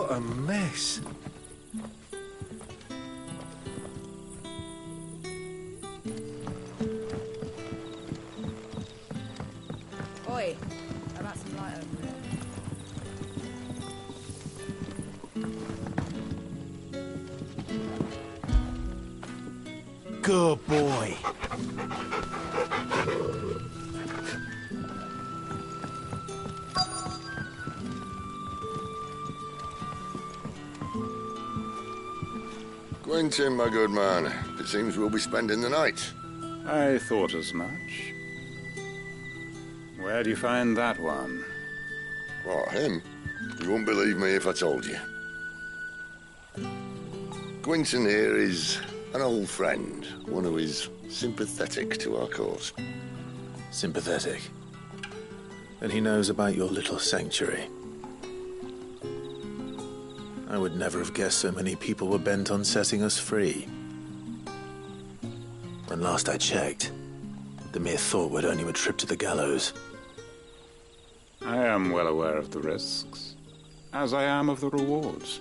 What a mess. Oi, about some light over here. Good boy. Quentin, my good man, it seems we'll be spending the night. I thought as much. Where do you find that one? What, him? You wouldn't believe me if I told you. Quentin here is an old friend, one who is sympathetic to our cause. Sympathetic. And he knows about your little sanctuary. I would never have guessed so many people were bent on setting us free. When last I checked, the mere thought would earn you a trip to the gallows. I am well aware of the risks, as I am of the rewards.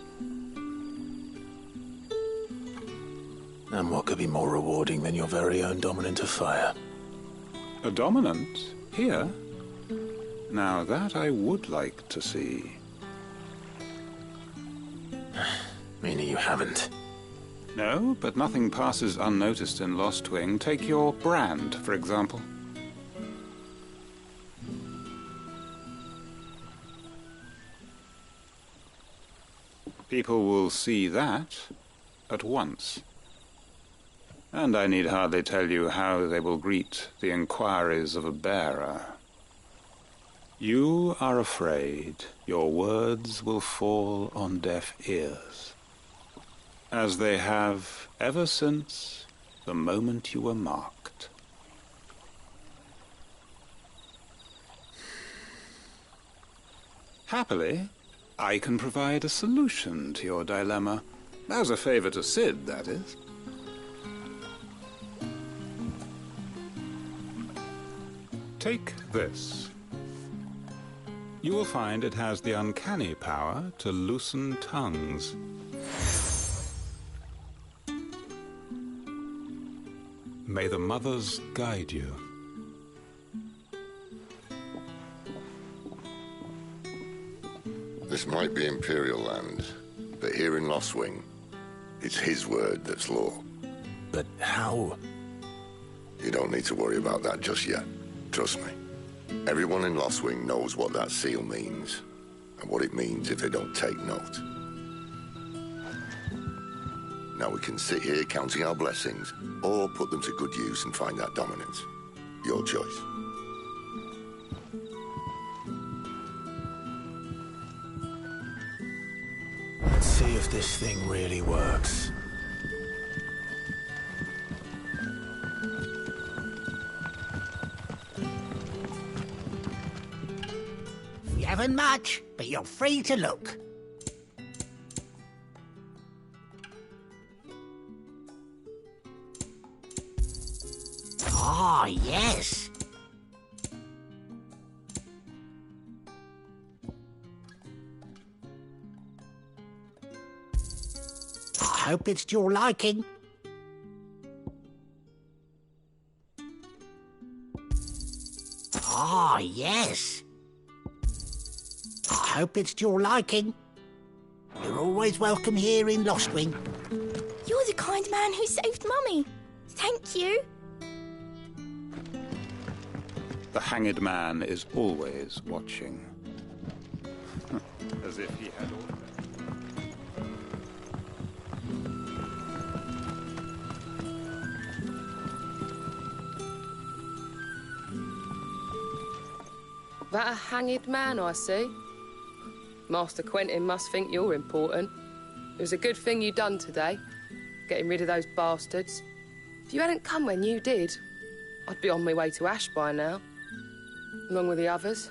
And what could be more rewarding than your very own dominant of fire? A dominant? Here? Now that I would like to see. Meaning you haven't. No, but nothing passes unnoticed in Lostwing. Take your brand, for example. People will see that at once. And I need hardly tell you how they will greet the inquiries of a bearer. You are afraid your words will fall on deaf ears, as they have ever since the moment you were marked. Happily, I can provide a solution to your dilemma. As a favor to Cid, that is. Take this. You will find it has the uncanny power to loosen tongues. May the mothers guide you. This might be Imperial land, but here in Lostwing, it's his word that's law. But how? You don't need to worry about that just yet. Trust me. Everyone in Lostwing knows what that seal means, and what it means if they don't take note. Now we can sit here counting our blessings, or put them to good use and find that dominance. Your choice. Let's see if this thing really works. You haven't much, but you're free to look. Ah, yes. I hope it's to your liking. Ah, yes. I hope it's to your liking. You're always welcome here in Lostwing. You're the kind man who saved Mummy. Thank you. The hanged man is always watching. As if he had ordered. That a hanged man, I see. Master Quentin must think you're important. It was a good thing you done today, getting rid of those bastards. If you hadn't come when you did, I'd be on my way to Ash by now, along with the others.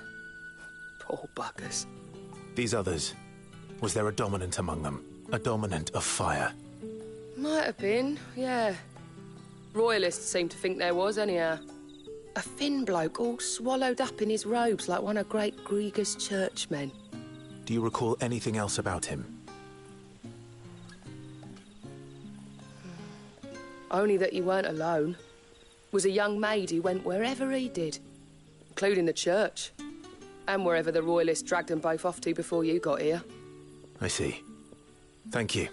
Poor buggers. These others, was there a dominant among them? A dominant of fire? Might have been, yeah. Royalists seem to think there was, anyhow. A thin bloke all swallowed up in his robes like one of Great Gregor's churchmen. Do you recall anything else about him? Only that you weren't alone. Was a young maid who went wherever he did, including the church, and wherever the Royalists dragged them both off to before you got here. I see. Thank you.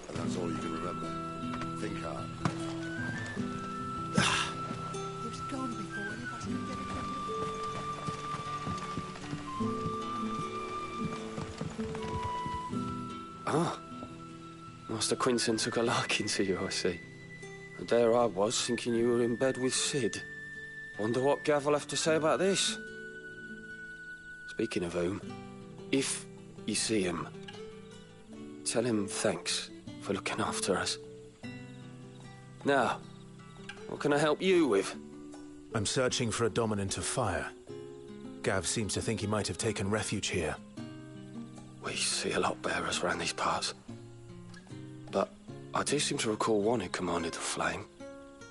And that's all you can remember. Think hard. It was gone before anybody could get it from Ah, Master Quinton took a liking to you, I see. And there I was, thinking you were in bed with Sid. Wonder what Gav will have to say about this. Speaking of whom, if you see him, tell him thanks for looking after us. Now, what can I help you with? I'm searching for a dominant of fire. Gav seems to think he might have taken refuge here. We see a lot bearers around these parts. But I do seem to recall one who commanded the flame.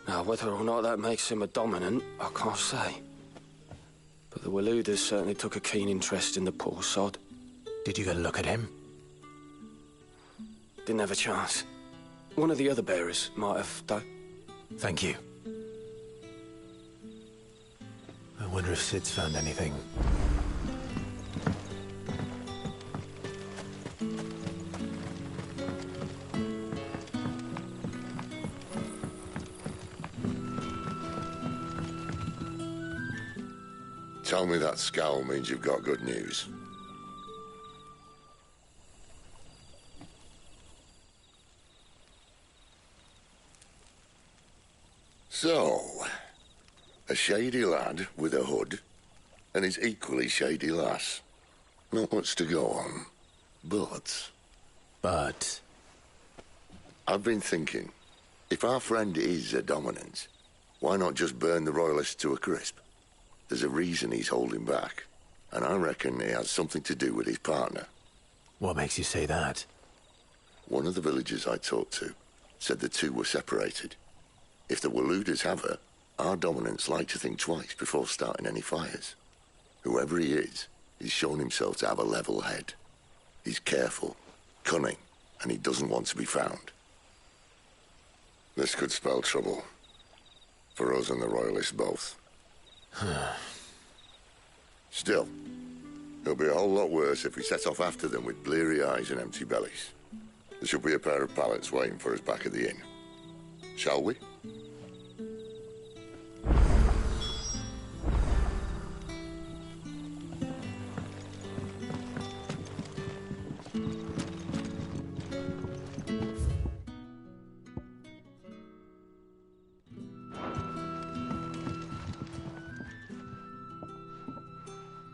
Now, whether or not that makes him a dominant, I can't say. But the Waluders certainly took a keen interest in the poor sod. Did you get a look at him? Didn't have a chance. One of the other bearers might have done. Thank you. I wonder if Sid's found anything. Tell me that scowl means you've got good news. So, a shady lad with a hood, and his equally shady lass. Not much to go on, but... I've been thinking, if our friend is a dominant, why not just burn the Royalists to a crisp? There's a reason he's holding back, and I reckon it has something to do with his partner. What makes you say that? One of the villagers I talked to said the two were separated. If the Waluders have her, our dominants like to think twice before starting any fires. Whoever he is, he's shown himself to have a level head. He's careful, cunning, and he doesn't want to be found. This could spell trouble. For us and the Royalists both. Still, it'll be a whole lot worse if we set off after them with bleary eyes and empty bellies. There should be a pair of pallets waiting for us back at the inn. Shall we?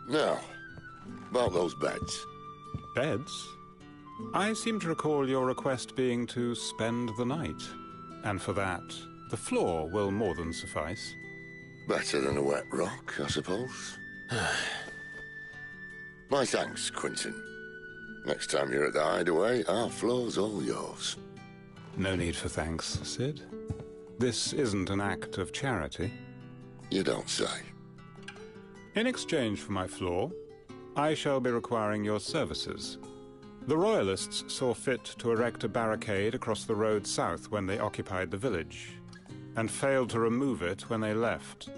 Now, about those beds. Beds? I seem to recall your request being to spend the night. And for that, the floor will more than suffice. Better than a wet rock, I suppose. My thanks, Quinton. Next time you're at the Hideaway, our floor's all yours. No need for thanks, Sid. This isn't an act of charity. You don't say. In exchange for my floor, I shall be requiring your services. The Royalists saw fit to erect a barricade across the road south when they occupied the village, and failed to remove it when they left.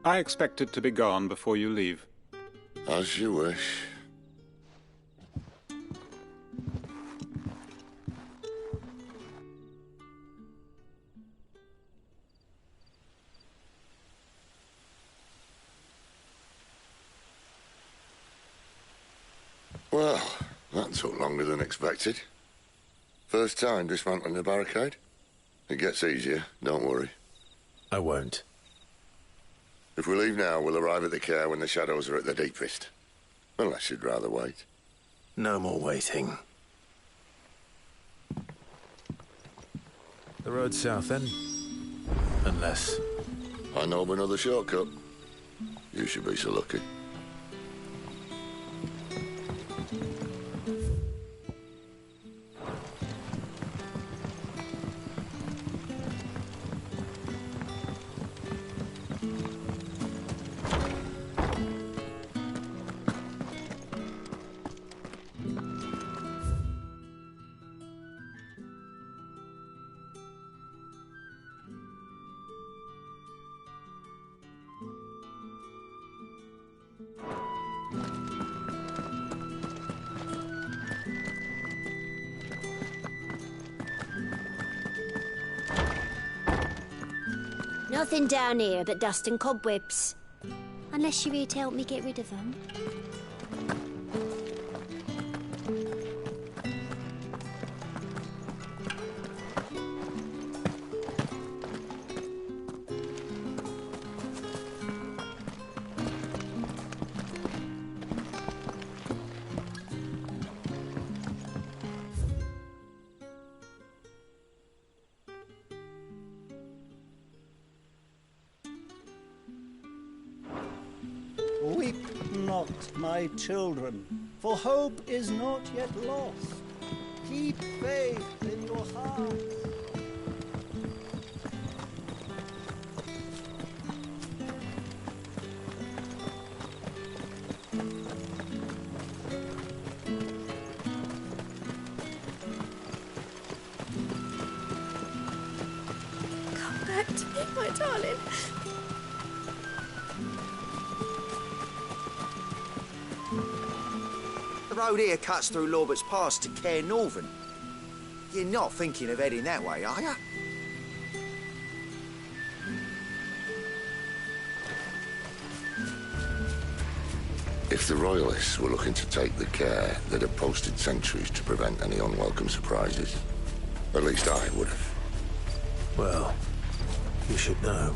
I expect it to be gone before you leave. As you wish. Well, that took longer than expected. First time dismantling a barricade? It gets easier, don't worry. I won't. If we leave now, we'll arrive at the Care when the shadows are at their deepest. Unless you'd rather wait. No more waiting. The road south, then? Unless... I know of another shortcut. You should be so lucky. Nothing down here but dust and cobwebs. Unless you're here to help me get rid of them. Weep not, my children, for hope is not yet lost. Keep faith in your hearts. Come back to me, my darling. The road here cuts through Lorbert's Pass to Care Northern. You're not thinking of heading that way, are you? If the Royalists were looking to take the care, they'd have posted sentries to prevent any unwelcome surprises. At least I would have. Well, you should know.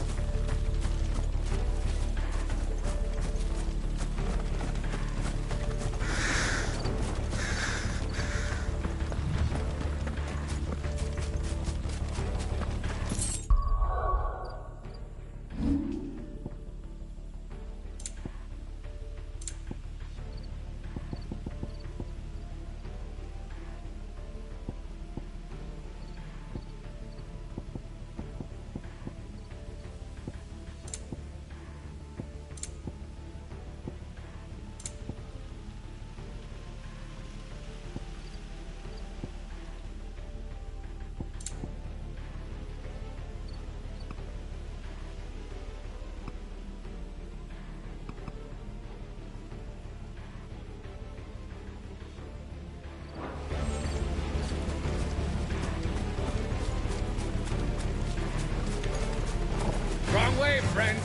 Wrong way, friend.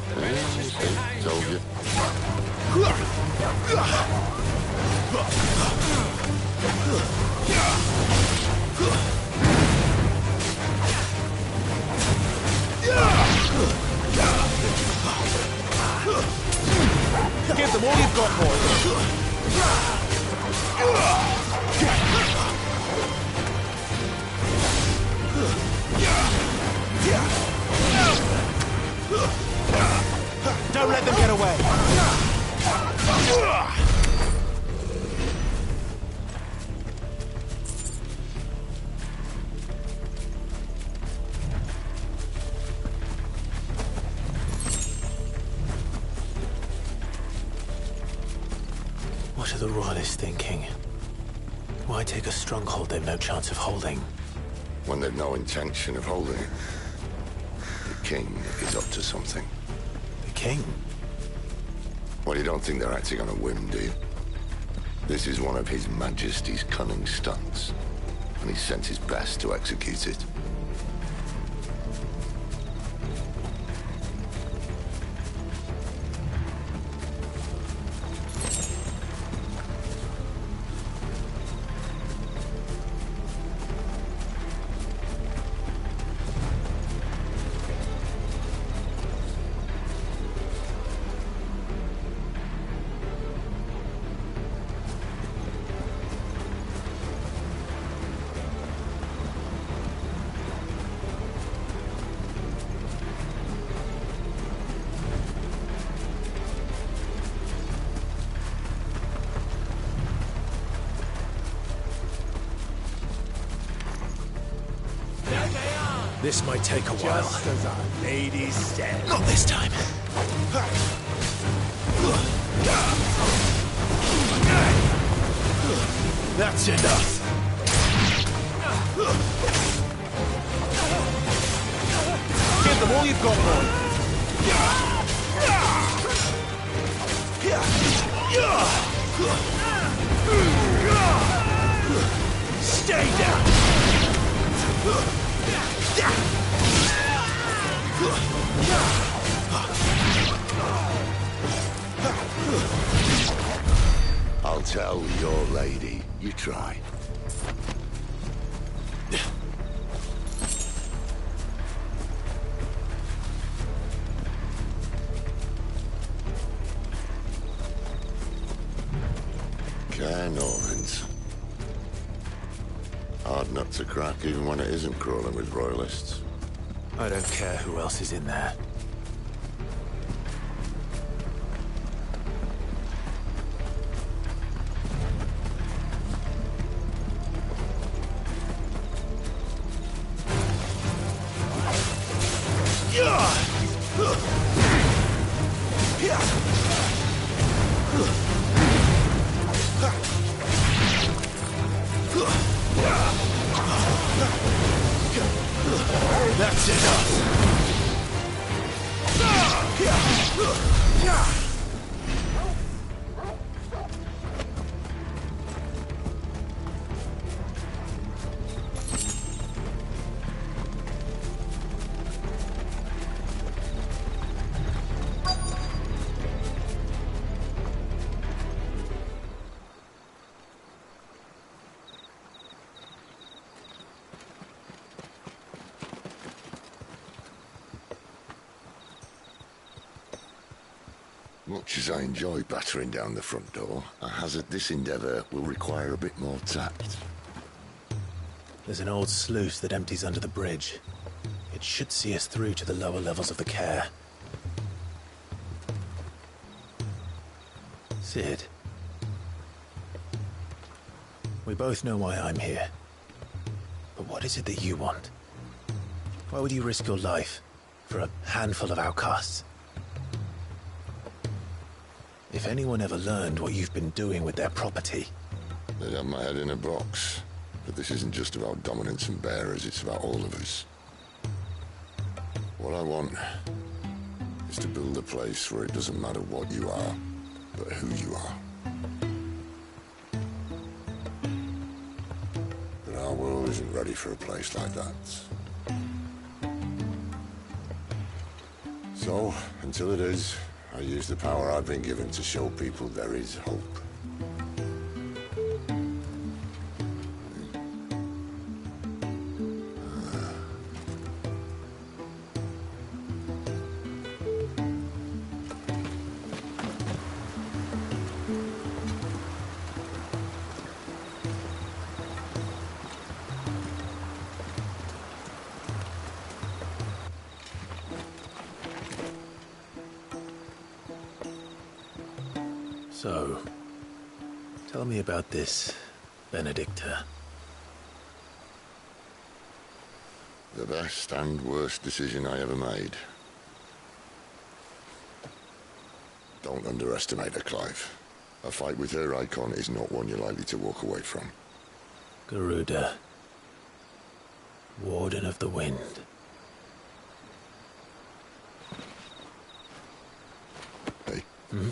The village is behind Told you. you. Give them all you've got, boy. Don't let them get away. What are the Royalists thinking? Why take a stronghold they've no chance of holding? When they've no intention of holding it. The king is up to something. The king? Well, you don't think they're acting on a whim, do you? This is one of His Majesty's cunning stunts, and he's sent his best to execute it. This might take a while. Just as our lady said. Not this time. That's enough. Give them all you've got, boy. Stay down. tell your lady. You try. Caer Norvins. Hard nut to crack even when it isn't crawling with royalists. I don't care who else is in there. That's enough! Much as I enjoy battering down the front door, I hazard this endeavour will require a bit more tact. There's an old sluice that empties under the bridge. It should see us through to the lower levels of the Caer. Cid. We both know why I'm here. But what is it that you want? Why would you risk your life for a handful of outcasts? If anyone ever learned what you've been doing with their property... They'd have my head in a box. But this isn't just about dominance and bearers, it's about all of us. What I want is to build a place where it doesn't matter what you are, but who you are. But our world isn't ready for a place like that. So, until it is, I use the power I've been given to show people there is hope. So, tell me about this Benedicta. The best and worst decision I ever made. Don't underestimate her, Clive. A fight with her icon is not one you're likely to walk away from. Garuda. Warden of the Wind. Hey? Hmm?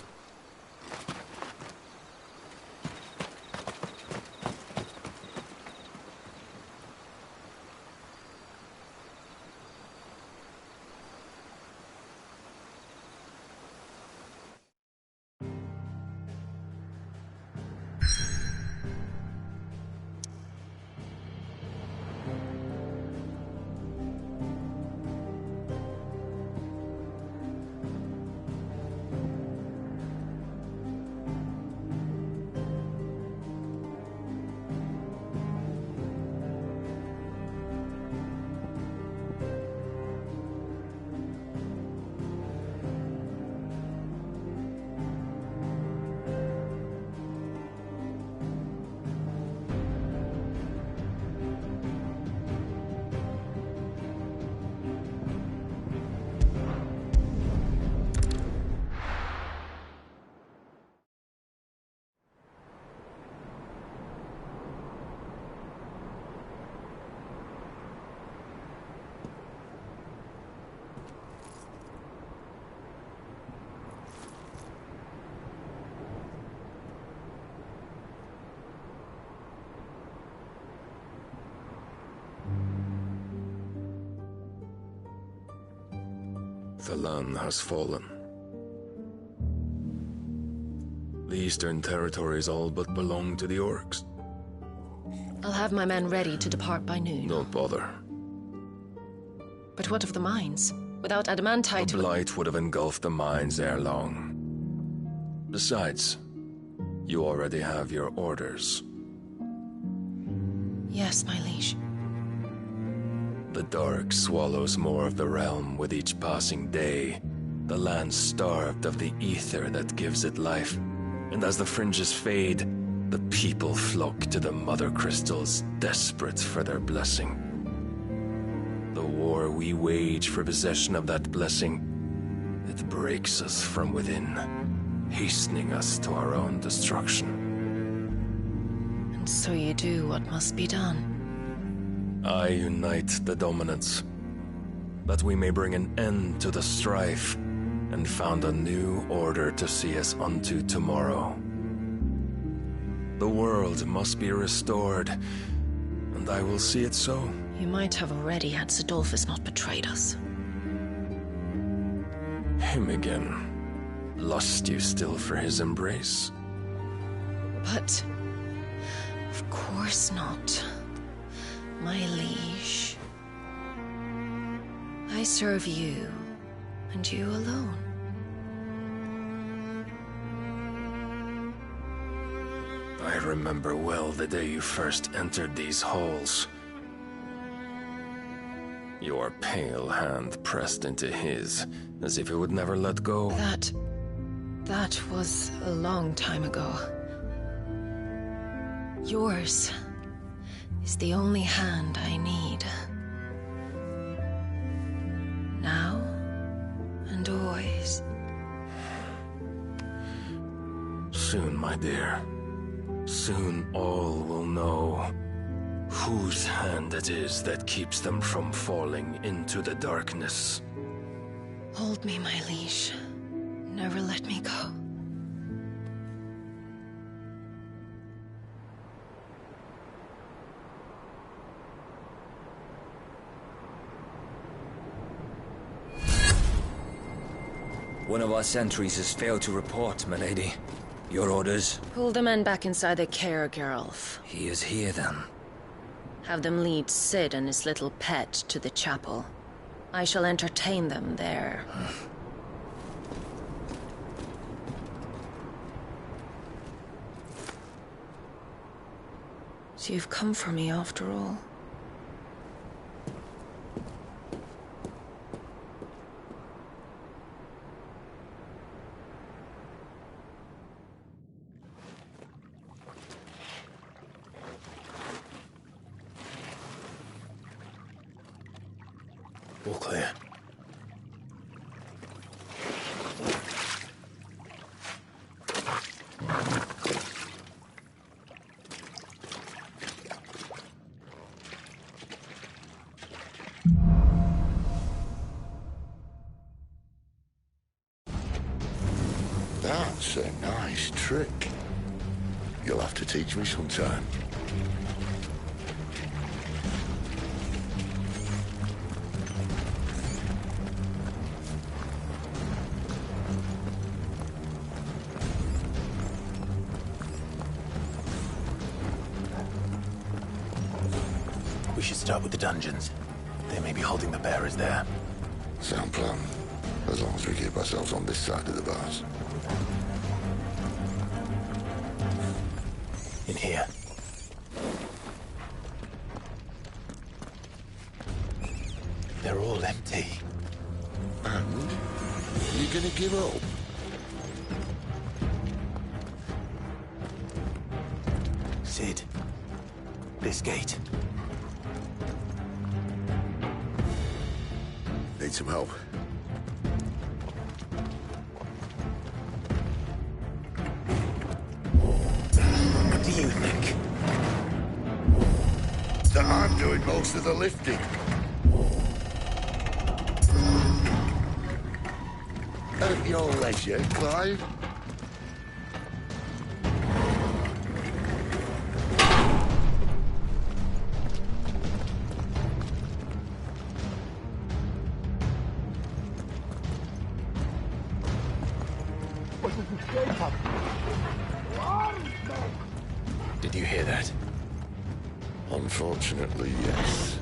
The land has fallen. The Eastern Territories all but belong to the Orcs. I'll have my men ready to depart by noon. Don't bother. But what of the mines? Without adamantite... The Blight would have engulfed the mines ere long. Besides, you already have your orders. Yes, my liege. The dark swallows more of the realm with each passing day. The land starved of the ether that gives it life. And as the fringes fade, the people flock to the mother crystals, desperate for their blessing. The war we wage for possession of that blessing, it breaks us from within, hastening us to our own destruction. And so you do what must be done. I unite the dominants, that we may bring an end to the strife, and found a new order to see us unto tomorrow. The world must be restored, and I will see it so. You might have already had Zidolphus not betrayed us. Him again. Lust you still for his embrace? But... of course not. My liege. I serve you, and you alone. I remember well the day you first entered these halls. Your pale hand pressed into his, as if it would never let go. That was a long time ago. Yours is the only hand I need. Now and always. Soon, my dear. Soon all will know whose hand it is that keeps them from falling into the darkness. Hold me, my liege. Never let me go. One of our sentries has failed to report, milady. Your orders? Pull the men back inside the care, Geralf. He is here, then. Have them lead Cid and his little pet to the chapel. I shall entertain them there. So you've come for me after all. All clear. That's a nice trick. You'll have to teach me sometime. We should start with the dungeons. They may be holding the bearers there. Sound plan. As long as we keep ourselves on this side of the bars. In here. They're all empty. And? You gonna give up? Cid. This gate. Need some help. What do you think? That I'm doing most of the lifting. At your leisure, Clive. Did you hear that? Unfortunately, yes.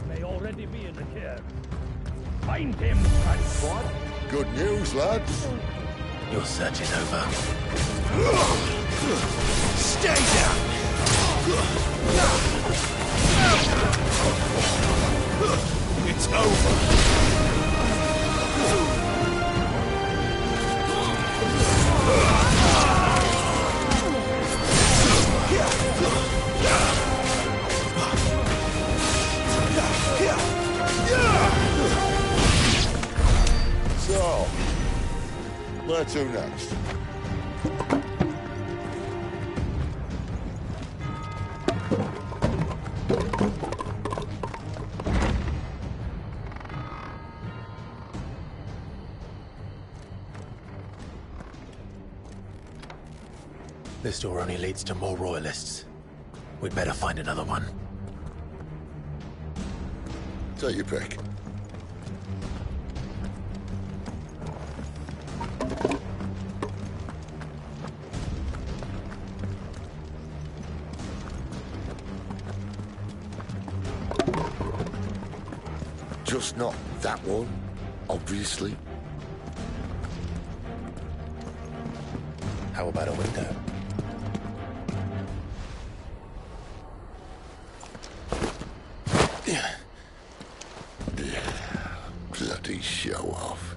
May already be in the care. Find him, Francois. Good news, lads. Your search is over. Stay down! It's over. So, where to next? This door only leads to more royalists. We'd better find another one. Take your pick. Just not that one, obviously. How about a window? Bloody show off.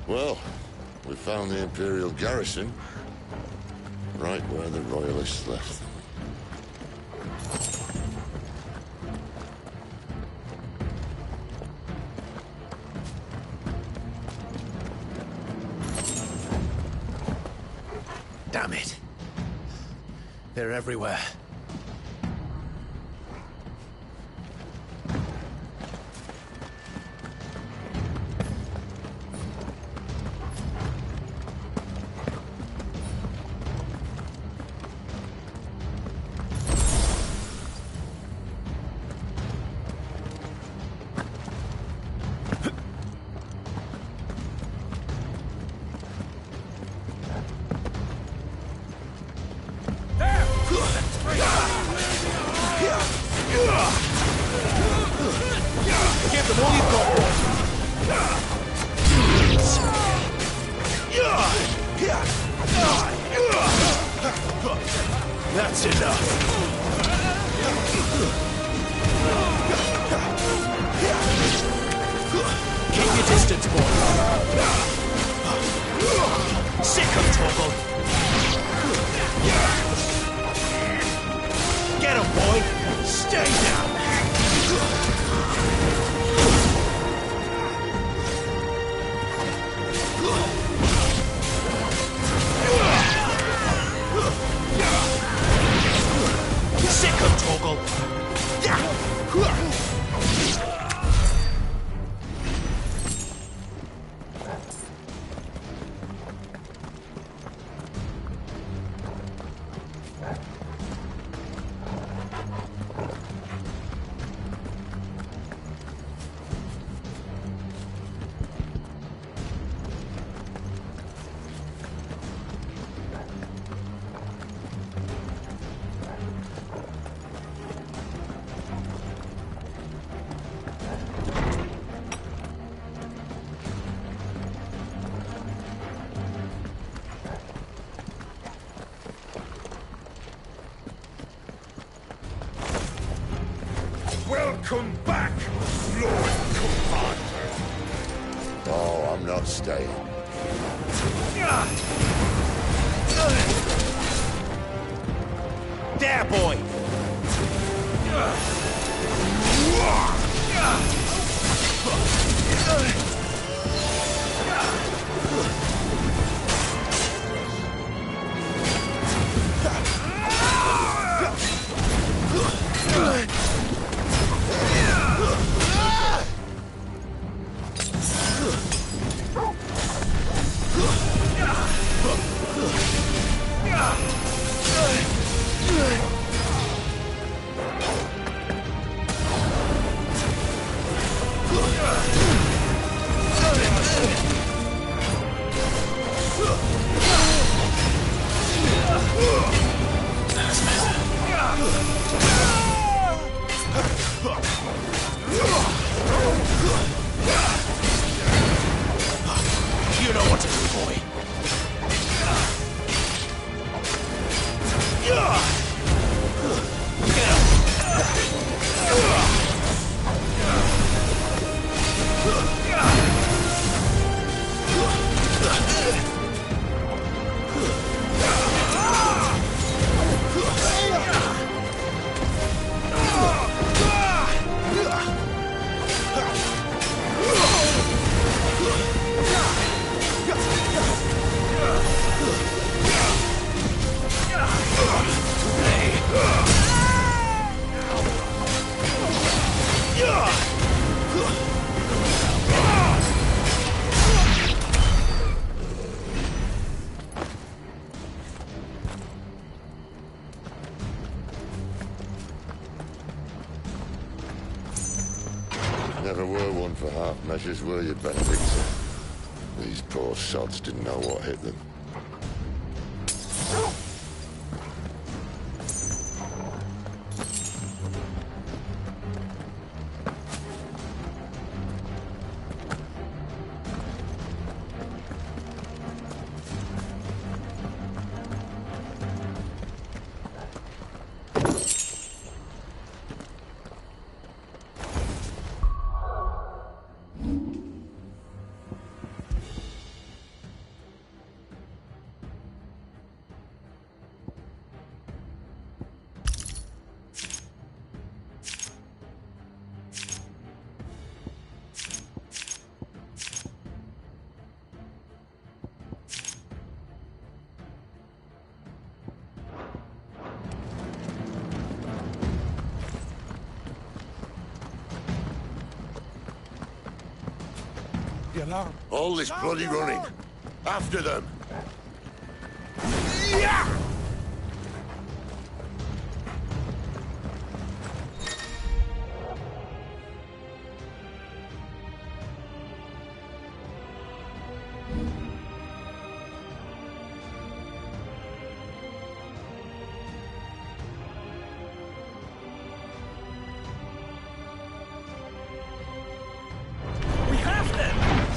Well, we found the Imperial garrison, right where the Royalists left them. Damn it. They're everywhere. Give them all you've got, boy. That's enough. Keep your distance, boy. Sick of Torgal. Get him, boy. Stay down. Sick of Torgal. Welcome back, Lord Commander. Oh, I'm not staying. There, boy. never were one for half measures, were you, Benedicta? These poor sods didn't know what hit them. All this bloody running. After them. Yeah!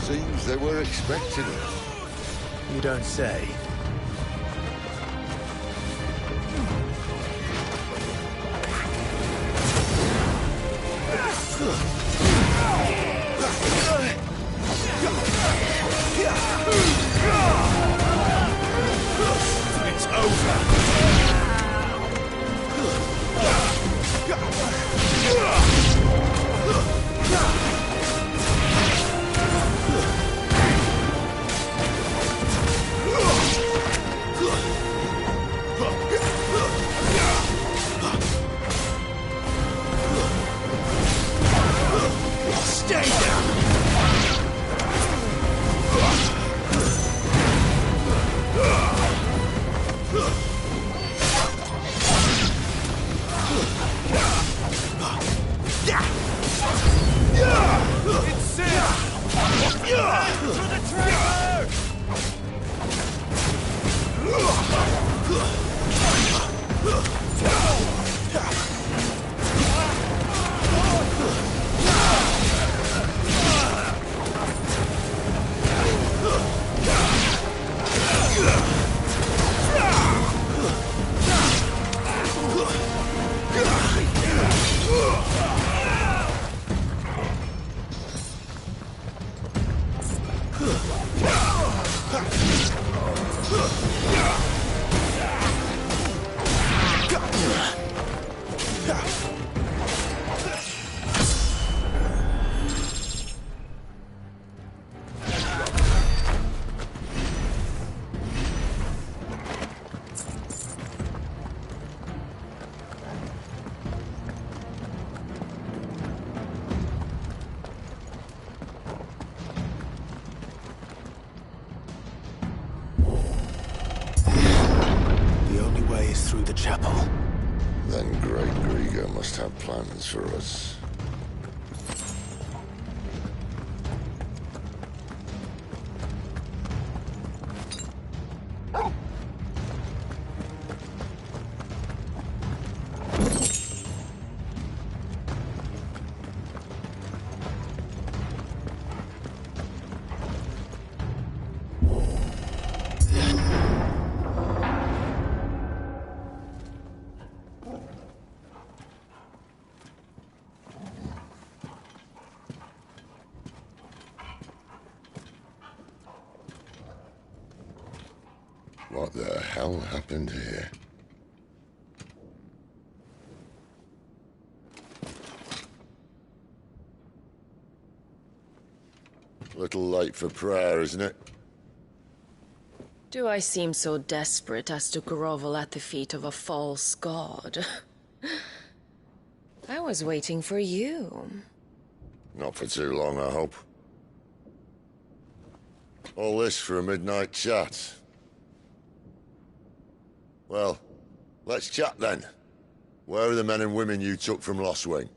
Seems they were expecting us. You don't say. It's over. Stay down! It's safe! To the trailer! Through the chapel. Then Great Grieger must have plans for us. What the hell happened here? Little late for prayer, isn't it? Do I seem so desperate as to grovel at the feet of a false god? I was waiting for you. Not for too long, I hope. All this for a midnight chat. Well, let's chat then. Where are the men and women you took from Lostwing?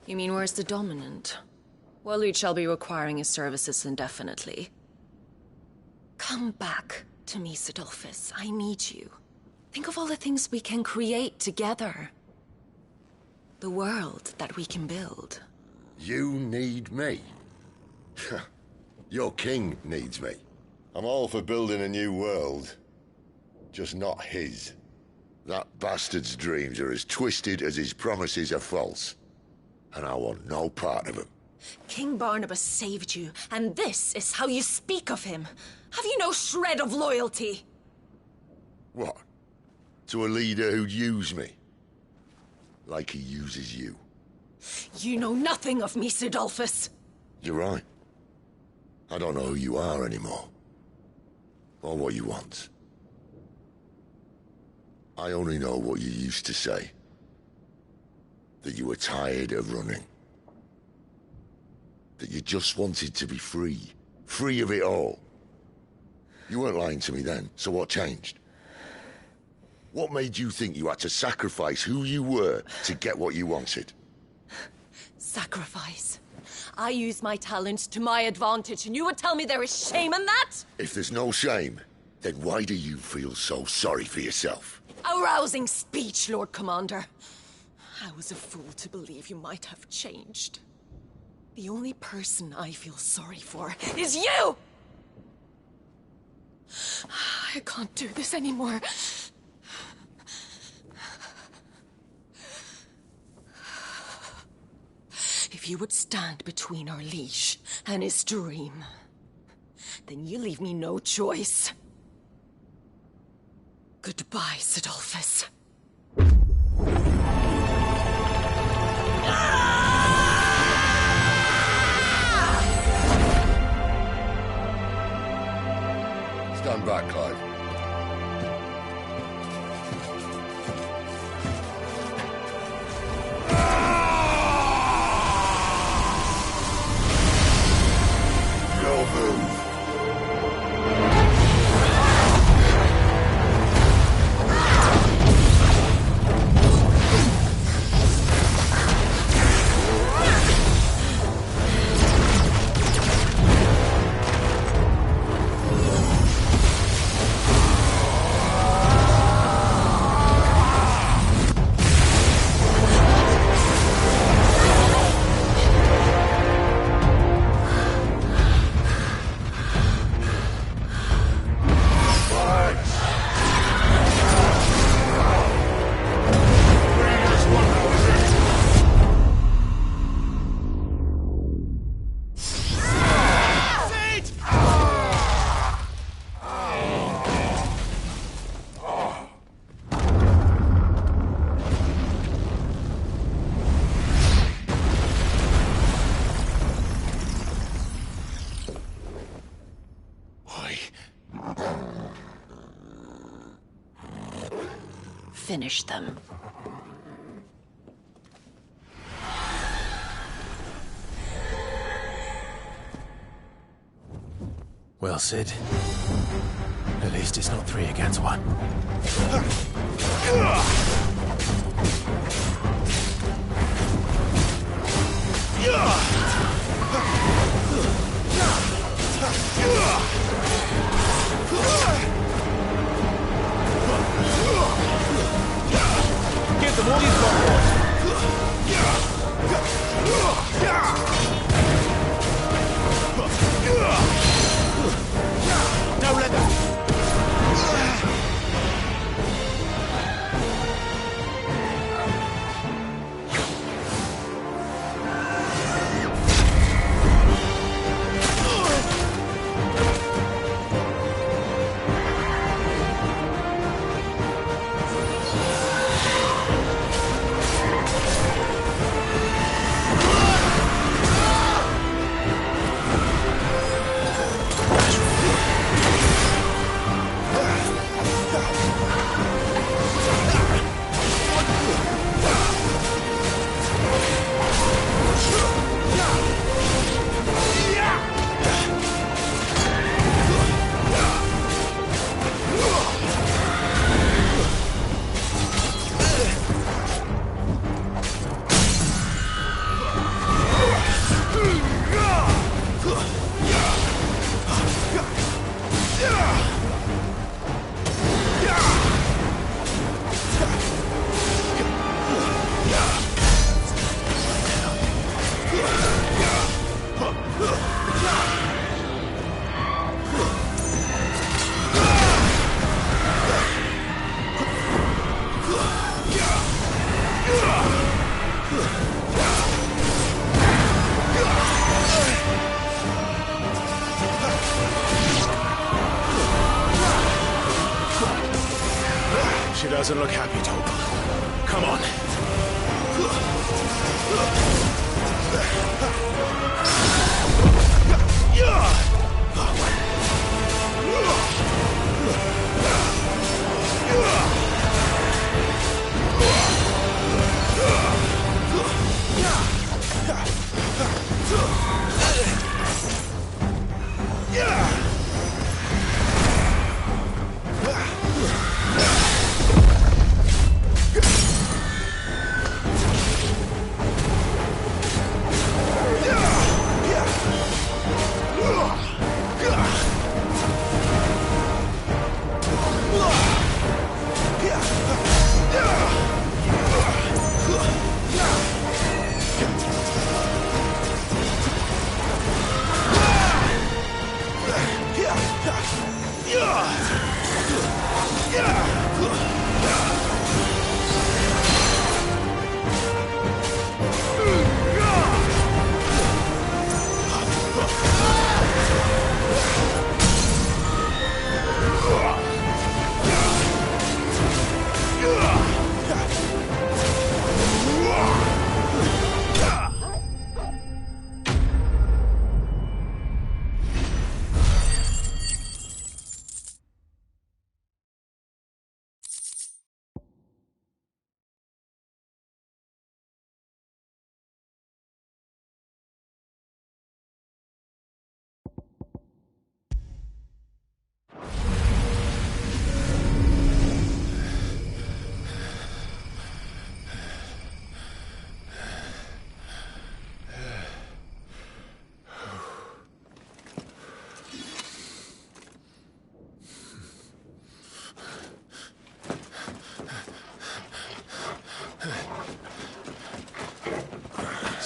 You mean where's the dominant? Waloed shall be requiring his services indefinitely. Come back to me, Sidolphus. I need you. Think of all the things we can create together. The world that we can build. You need me? Your king needs me. I'm all for building a new world. Just not his. That bastard's dreams are as twisted as his promises are false. And I want no part of them. King Barnabas saved you, and this is how you speak of him. Have you no shred of loyalty? What? To a leader who'd use me? Like he uses you. You know nothing of me, Sidolphus. You're right. I don't know who you are anymore. Or what you want. I only know what you used to say. That you were tired of running. That you just wanted to be free. Free of it all. You weren't lying to me then, so what changed? What made you think you had to sacrifice who you were to get what you wanted? Sacrifice? I use my talents to my advantage, and you would tell me there is shame in that? If there's no shame, then why do you feel so sorry for yourself? A rousing speech, Lord Commander. I was a fool to believe you might have changed. The only person I feel sorry for is you! I can't do this anymore. If you would stand between our liege and his dream, then you leave me no choice. Goodbye, Sidolphus. Stand back, Clive. Your move. Finish them. Well, Sid. At least it's not 3 against 1. Give them all you've got, boys. Don't let them... She doesn't look happy, Torgal. Come on.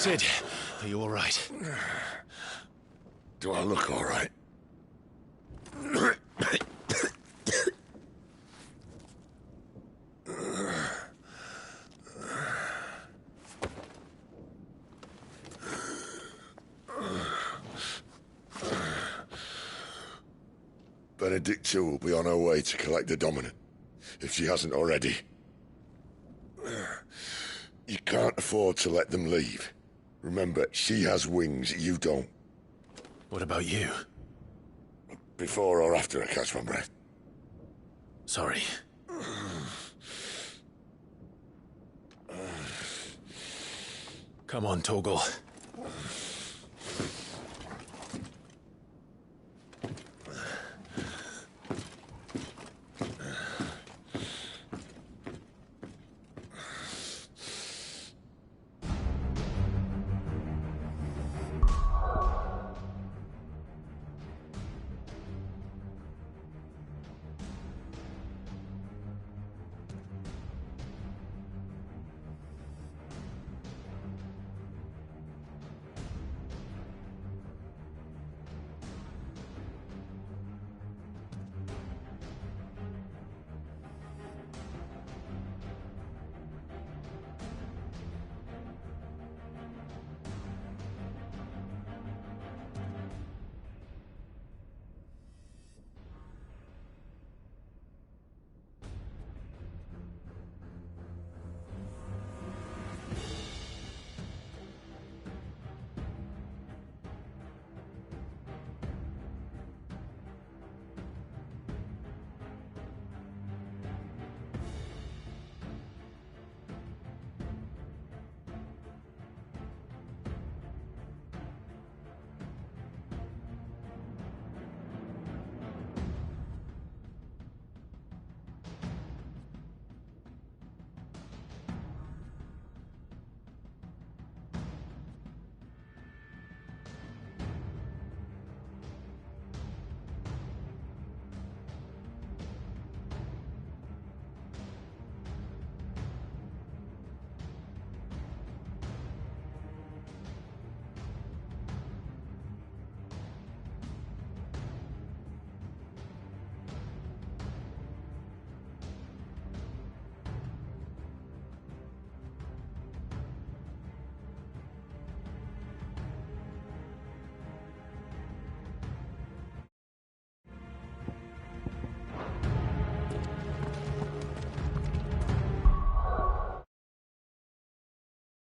Sid, are you all right? Do I look all right? Benedicta will be on her way to collect the Dominant, if she hasn't already. You can't afford to let them leave. Remember, she has wings, you don't. What about you? Before or after I catch my breath? Sorry. Come on, Torgal.